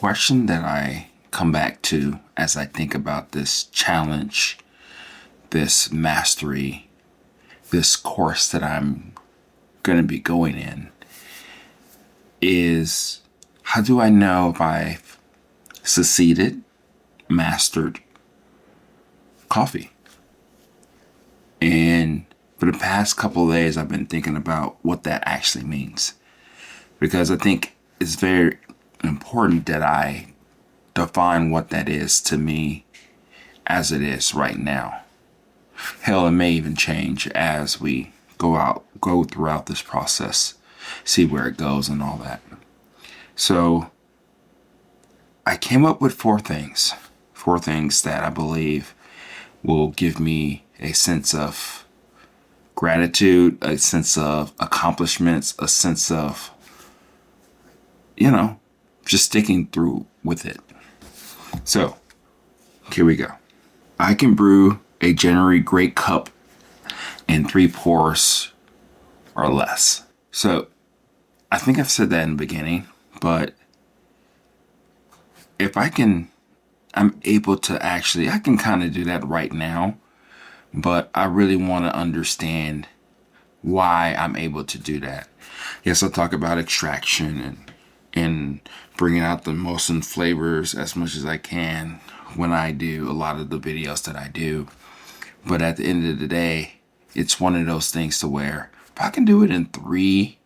question that I come back to as I think about this challenge, this mastery, this course that I'm going to be going in is, how do I know if I've succeeded, mastered coffee? And for the past couple of days, I've been thinking about what that actually means, because I think it's very important that I define what that is to me as it is right now. Hell, it may even change as we go throughout this process, see where it goes and all that. So I came up with four things that I believe will give me a sense of gratitude, a sense of accomplishments, a sense of, just sticking through with it. So here we go. I can brew a generally great cup in 3 pours or less. So I think I've said that in the beginning, but if I'm able to I can kind of do that right now, but I really want to understand why I'm able to do that. Yes, I'll talk about extraction and bringing out the most in flavors as much as I can when I do a lot of the videos that I do. But at the end of the day, it's one of those things to where if I can do it in 3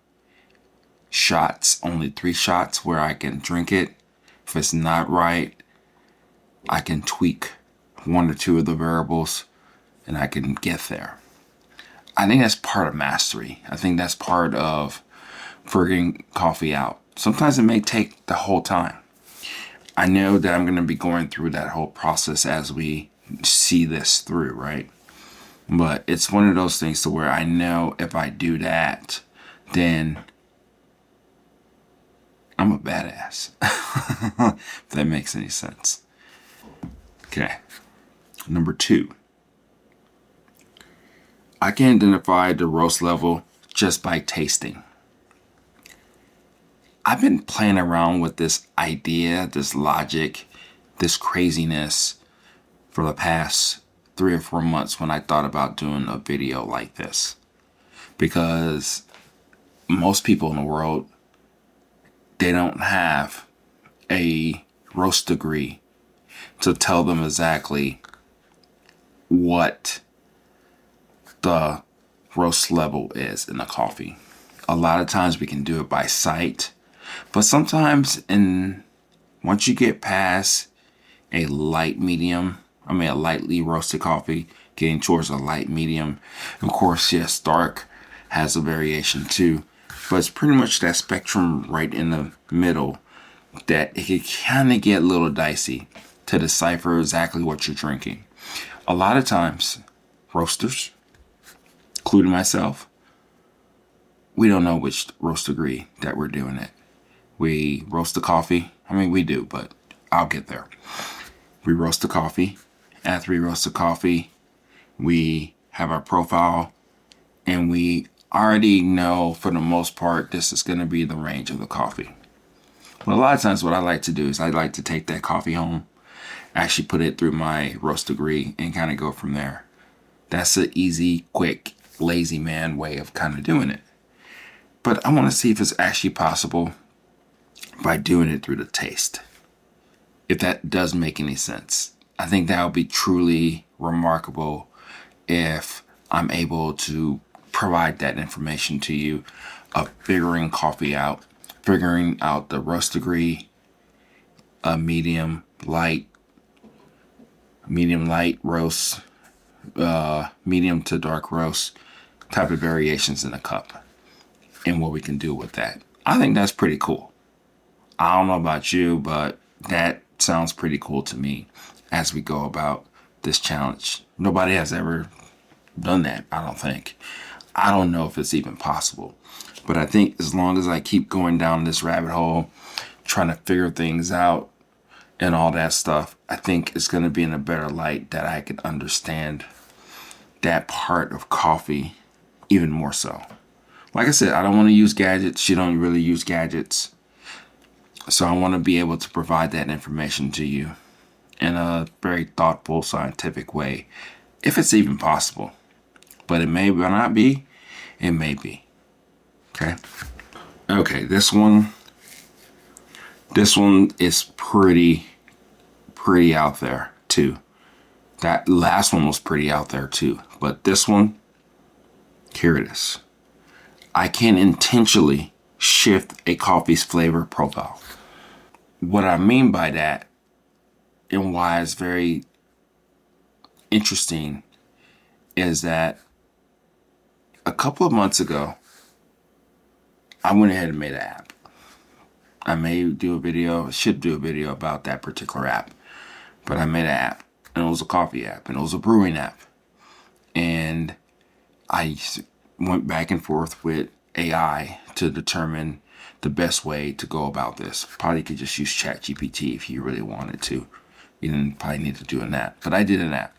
shots, only 3 shots where I can drink it, if it's not right, I can tweak 1 or 2 of the variables and I can get there. I think that's part of mastery. I think that's part of figuring coffee out. Sometimes it may take the whole time. I know that I'm going to be going through that whole process as we see this through, right? But it's one of those things to where I know if I do that, then I'm a badass. If that makes any sense. Okay. Number 2. I can identify the roast level just by tasting. I've been playing around with this idea, this logic, this craziness for the past 3 or 4 months when I thought about doing a video like this. Because most people in the world, they don't have a roast degree to tell them exactly what the roast level is in the coffee. A lot of times we can do it by sight, but sometimes once you get past a lightly roasted coffee, getting towards a light medium, of course, yes, dark has a variation too, but it's pretty much that spectrum right in the middle that it can kind of get a little dicey to decipher exactly what you're drinking. A lot of times, roasters, including myself, we don't know which roast degree that we're doing it. We roast the coffee. We do, but I'll get there. We roast the coffee. After we roast the coffee, we have our profile, and we already know for the most part this is going to be the range of the coffee. But a lot of times what I like to do is I like to take that coffee home, actually put it through my roast degree, and kind of go from there. That's an easy, quick, lazy man way of kind of doing it. But I want to see if it's actually possible by doing it through the taste. If that does make any sense. I think that would be truly remarkable if I'm able to provide that information to you of figuring coffee out, figuring out the roast degree, a medium light roast, medium to dark roast type of variations in a cup and what we can do with that. I think that's pretty cool. I don't know about you, but that sounds pretty cool to me as we go about this challenge. Nobody has ever done that, I don't think. I don't know if it's even possible. But I think as long as I keep going down this rabbit hole, trying to figure things out and all that stuff, I think it's going to be in a better light that I can understand that part of coffee even more so. Like I said, I don't want to use gadgets. You don't really use gadgets. So I want to be able to provide that information to you in a very thoughtful, scientific way, if it's even possible. But it may not be. It may be. Okay. Okay. This one is pretty out there too. That last one was pretty out there too. But this one, here it is. I can intentionally shift a coffee's flavor profile. What I mean by that, and why it's very interesting, is that a couple of months ago, I went ahead and made an app. I should do a video about that particular app. But I made an app, and it was a coffee app, and it was a brewing app. And I went back and forth with AI to determine the best way to go about this. Probably could just use ChatGPT if you really wanted to. You didn't probably need to do an app, but I did an app.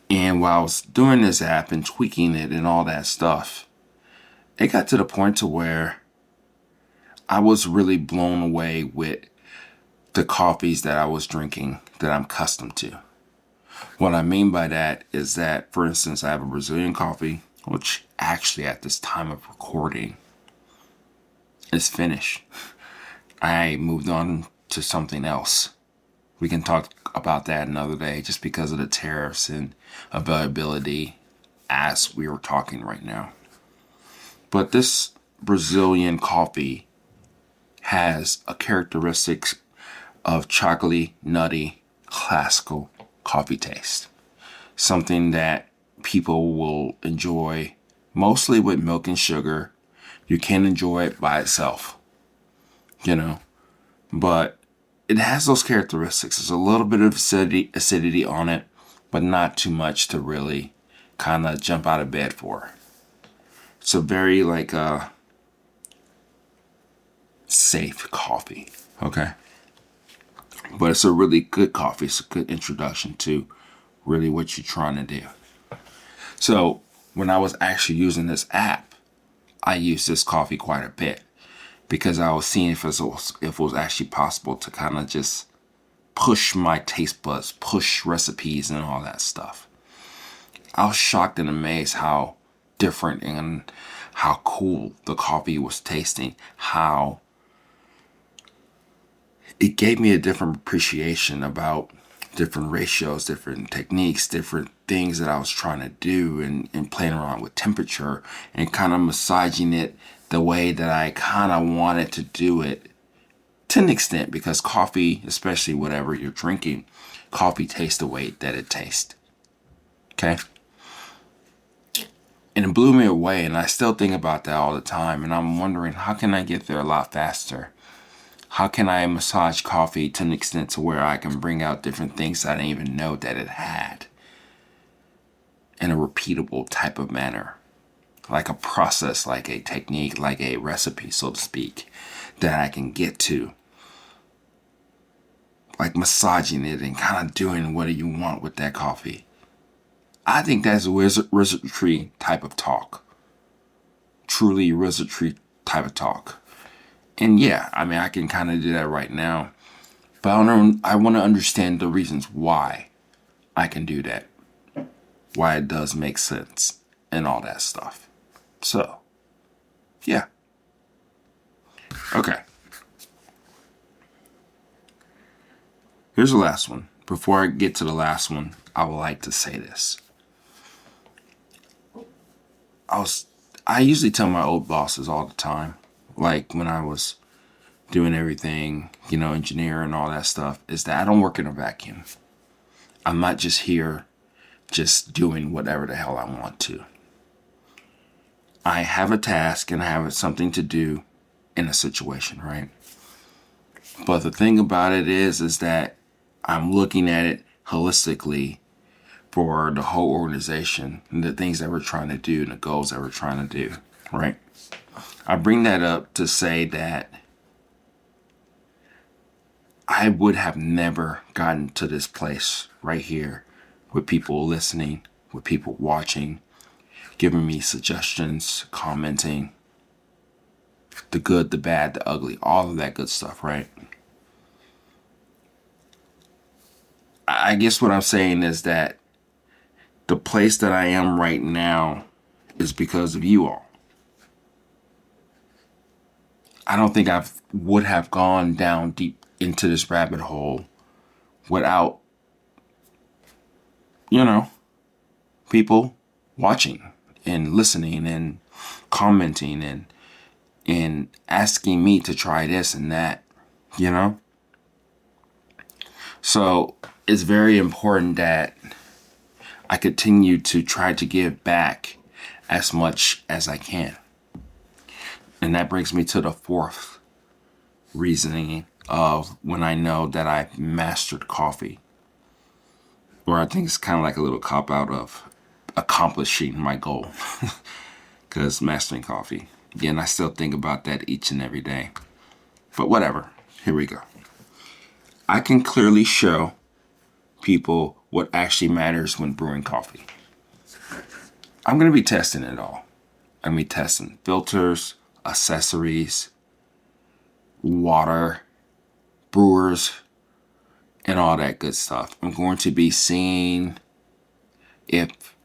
And while I was doing this app and tweaking it and all that stuff, it got to the point to where I was really blown away with the coffees that I was drinking that I'm accustomed to. What I mean by that is that, for instance, I have a Brazilian coffee, which actually at this time of recording is finished. I moved on to something else. We can talk about that another day just because of the tariffs and availability as we were talking right now. But this Brazilian coffee has a characteristics of chocolatey, nutty, classical coffee taste. Something that people will enjoy mostly with milk and sugar. You can enjoy it by itself, but it has those characteristics. There's a little bit of acidity on it, but not too much to really kind of jump out of bed for. It's a very safe coffee, okay? But it's a really good coffee. It's a good introduction to really what you're trying to do. So when I was actually using this app, I used this coffee quite a bit because I was seeing if it was actually possible to kind of just push my taste buds, push recipes and all that stuff. I was shocked and amazed how different and how cool the coffee was tasting, how it gave me a different appreciation about different ratios, different techniques, different things that I was trying to do and playing around with temperature and kind of massaging it the way that I kind of wanted to do it to an extent, because coffee, especially whatever you're drinking, coffee tastes the way that it tastes. Okay? And it blew me away, and I still think about that all the time, and I'm wondering, how can I get there a lot faster? How can I massage coffee to an extent to where I can bring out different things I didn't even know that it had in a repeatable type of manner? Like a process, like a technique, like a recipe, so to speak, that I can get to. Like massaging it and kind of doing what you want with that coffee. I think that's wizardry type of talk. Truly wizardry type of talk. And yeah, I mean, I can kind of do that right now. But I want to understand the reasons why I can do that. Why it does make sense and all that stuff. So, yeah. Okay. Here's the last one. Before I get to the last one, I would like to say this. I usually tell my old bosses all the time, like when I was doing everything, engineer and all that stuff, is that I don't work in a vacuum. I'm not just here just doing whatever the hell I want to. I have a task and I have something to do in a situation, right? But the thing about it is that I'm looking at it holistically for the whole organization and the things that we're trying to do and the goals that we're trying to do, right? I bring that up to say that I would have never gotten to this place right here with people listening, with people watching, giving me suggestions, commenting, The good, the bad, the ugly, all of that good stuff, right? I guess what I'm saying is that the place that I am right now is because of you all. I don't think I would have gone down deep into this rabbit hole without, you know, people watching and listening and commenting and asking me to try this and that, you know? So it's very important that I continue to try to give back as much as I can. And that brings me to the fourth reasoning of when I know that I've mastered coffee. Or I think it's kind of like a little cop out of accomplishing my goal. Because mastering coffee. Again, I still think about that each and every day. But whatever. Here we go. I can clearly show people what actually matters when brewing coffee. I'm going to be testing it all. I'm going to be testing filters, accessories, water, brewers, and all that good stuff. I'm going to be seeing if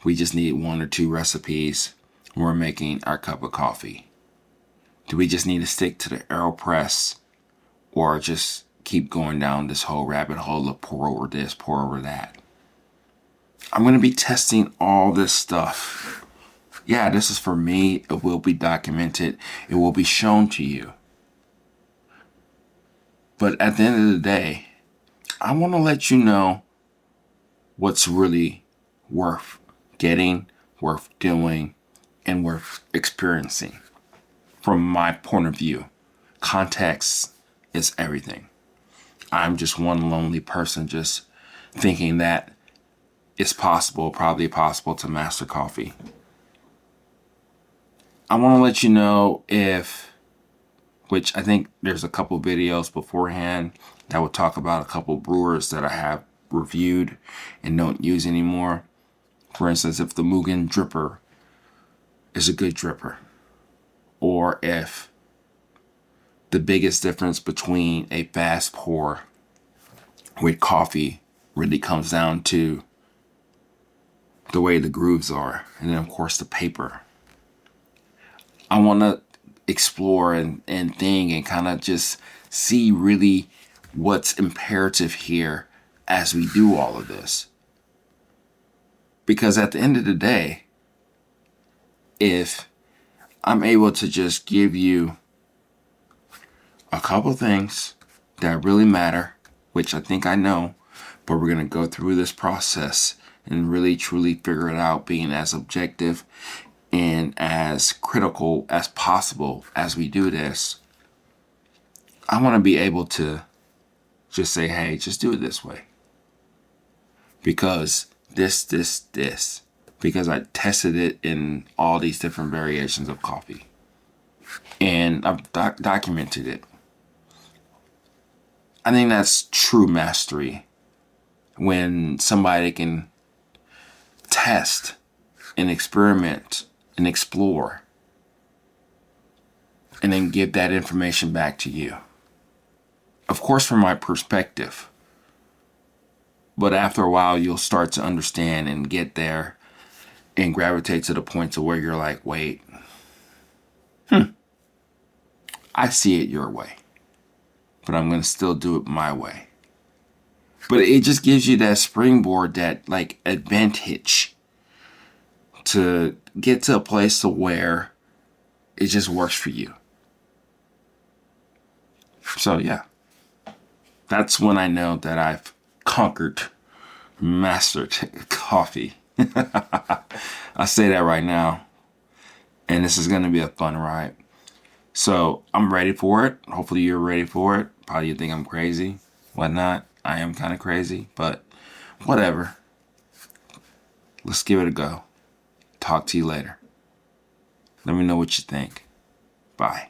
we just need 1 or 2 recipes when we're making our cup of coffee. Do we just need to stick to the AeroPress or just keep going down this whole rabbit hole of pour over this, pour over that? I'm going to be testing all this stuff. Yeah, this is for me. It will be documented. It will be shown to you. But at the end of the day, I want to let you know what's really worth getting, worth doing, and worth experiencing. From my point of view, context is everything. I'm just one lonely person just thinking that it's possible, probably possible to master coffee. I want to let you know which I think there's a couple videos beforehand that will talk about a couple brewers that I have reviewed and don't use anymore. For instance, if the Mugen dripper is a good dripper, or if the biggest difference between a fast pour with coffee really comes down to the way the grooves are, and then of course the paper. I want to explore and think and kind of just see really what's imperative here as we do all of this. Because at the end of the day, if I'm able to just give you a couple things that really matter, which I think I know, but we're going to go through this process and really truly figure it out, being as objective and as critical as possible as we do this. I want to be able to just say, hey, just do it this way. Because this. Because I tested it in all these different variations of coffee. And I've documented it. I think that's true mastery. When somebody can test and experiment and explore and then give that information back to you. Of course, from my perspective. But after a while, you'll start to understand and get there and gravitate to the point to where you're like, wait, I see it your way, but I'm going to still do it my way. But it just gives you that springboard, that like advantage to get to a place to where it just works for you. So yeah, that's when I know that I've mastered coffee. I say that right now. And this is going to be a fun ride. So I'm ready for it. Hopefully you're ready for it. Probably you think I'm crazy. Whatnot. I am kind of crazy, but whatever. Let's give it a go. Talk to you later. Let me know what you think. Bye.